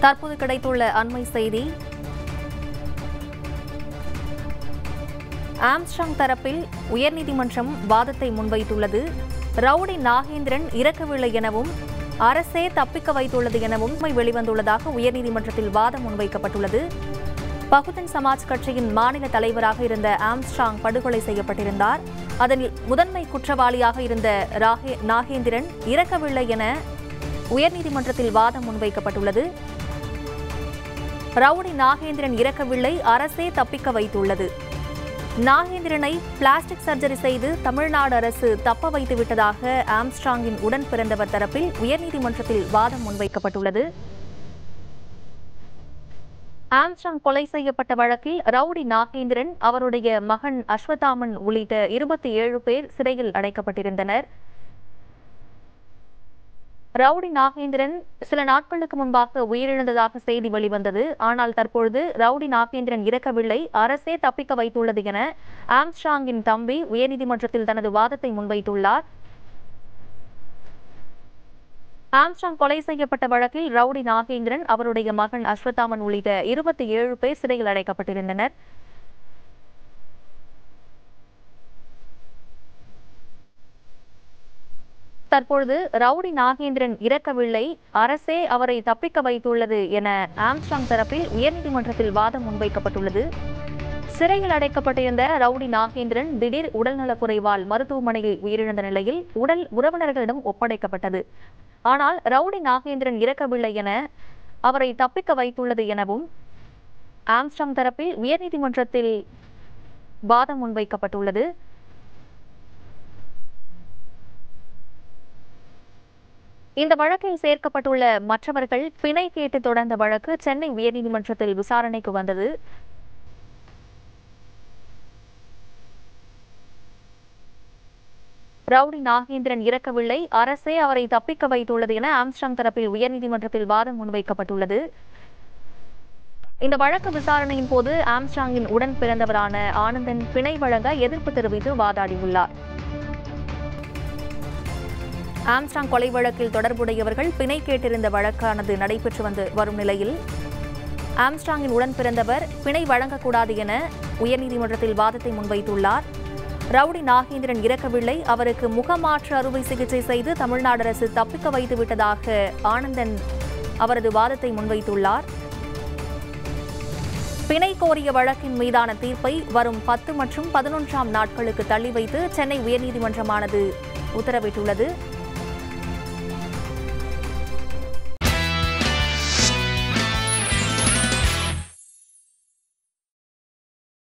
தற்போது கிடைத்துள்ள அண்மை செய்தி. ஆம்ஸ்ட்ராங் தரப்பில் உயர்நீதிமன்றம் வாதத்தை முன்வைத்துள்ளது. ரவுடி நாகேந்திரன் இறக்கவில்லை எனவும் அரசே தப்பிக்க வைத்துள்ளது எனவும் வெளிவந்துள்ளதாக உயர்நீதிமன்றத்தில் வாதம் முன்வைக்கப்பட்டுள்ளது. பகுஜன் சமாஜ் கட்சியின் மாநில தலைவராக இருந்த ஆம்ஸ்ட்ராங் படுகொலை செய்யப்பட்டிருந்தார். அதில் முதன்மை குற்றவாளியாக இருந்த நாகேந்திரன் இறக்கவில்லை என உயர்நீதிமன்றத்தில் வாதம் முன்வைக்கப்பட்டுள்ளது. ரவுடி நாகேந்திரன் இறக்கவில்லை, அரசே தப்பிக்க வைத்துள்ளது. நாகேந்திரனை பிளாஸ்டிக் சர்ஜரி செய்து தமிழ்நாடு அரசு தப்ப வைத்து விட்டதாக ஆம்ஸ்ட்ராங்கின் உடன் பிறந்தவர் தரப்பில் உயர்நீதிமன்றத்தில் வாதம் முன்வைக்கப்பட்டுள்ளது. ஆம்ஸ்ட்ராங் கொலை செய்யப்பட்ட வழக்கில் ரவுடி நாகேந்திரன், அவருடைய மகன் அஸ்வத்தாமன் உள்ளிட்ட 27 பேர் சிறையில் அடைக்கப்பட்டிருந்தனர். ரவுடி நாகேந்திரன் சில நாட்களுக்கு முன்பாக உயிரிழந்ததாக செய்தி வெளிவந்தது. ஆனால் தற்பொழுது ரவுடி நாகேந்திரன் இறக்கவில்லை, அரசே தப்பிக்க வைத்துள்ளது என ஆம்ஸ்ட்ராங்கின் தம்பி உயர்நீதிமன்றத்தில் தனது வாதத்தை முன்வைத்துள்ளார். ஆம்ஸ்ட்ராங் கொலை செய்யப்பட்ட வழக்கில் ரவுடி நாகேந்திரன், அவருடைய மகன் அஸ்வத்தாமன் உள்ளிட்ட 27 பேர் சிறையில் அடைக்கப்பட்டிருந்தனர். தற்பொழுது ரவுடி நாகேந்திரன் இறக்கவில்லை, அரசே அவரை தப்பிக்க வைத்துள்ளது என ஆம்ஸ்ட்ராங் தரப்பில் உயர்நீதிமன்றத்தில் வாதம் முன்வைக்கப்பட்டுள்ளது. சிறையில் அடைக்கப்பட்டிருந்த ரவுடி நாகேந்திரன் திடீர் உடல்நலக்குறைவால் மருத்துவமனையில் உயிரிழந்த நிலையில் உடல் உறவினர்களிடம் ஒப்படைக்கப்பட்டது. ஆனால் ரவுடி நாகேந்திரன் இறக்கவில்லை என அவரை தப்பிக்க வைத்துள்ளது எனவும் ஆம்ஸ்ட்ராங் தரப்பில் உயர்நீதிமன்றத்தில் வாதம் முன்வைக்கப்பட்டுள்ளது. இந்த வழக்கில் சேர்க்கப்பட்டுள்ள மற்றவர்கள் பிணை கேட்டு தொடர்ந்த வழக்கு சென்னை உயர்நீதிமன்றத்தில் விசாரணைக்கு வந்தது. ரவுடி நாகேந்திரன் இறக்கவில்லை, அரசே அவரை தப்பிக்க வைத்துள்ளது என ஆம்ஸ்ட்ராங் தரப்பில் உயர்நீதிமன்றத்தில் வாதம் முன்வைக்கப்பட்டுள்ளது. இந்த வழக்கு விசாரணையின் போது ஆம்ஸ்ட்ராங்கின் உடன் பிறந்தவரான ஆனந்தன் பிணை வழங்க எதிர்ப்பு தெரிவித்து வாதாடியுள்ளார். ஆம்ஸ்ட்ராங் கொலை வழக்கில் தொடர்புடையவர்கள் பிணை கேட்டிருந்த வழக்கானது நடைபெற்று வரும் நிலையில் ஆம்ஸ்ட்ராங்கின் உடன் பிறந்தவர் பிணை வழங்கக்கூடாது என உயர்நீதிமன்றத்தில் வாதத்தை முன்வைத்துள்ளார். ரவுடி நாகேந்திரன் இறக்கவில்லை, அவருக்கு முகமாற்று அறுவை சிகிச்சை செய்து தமிழ்நாடு அரசு தப்பிக்க வைத்து விட்டதாக ஆனந்தன் அவரது வாதத்தை முன்வைத்துள்ளார். பிணை கோரிய வழக்கின் மீதான தீர்ப்பை வரும் 10 மற்றும் 11ஆம் நாட்களுக்கு தள்ளி வைத்து சென்னை உயர்நீதிமன்றமானது உத்தரவிட்டுள்ளது.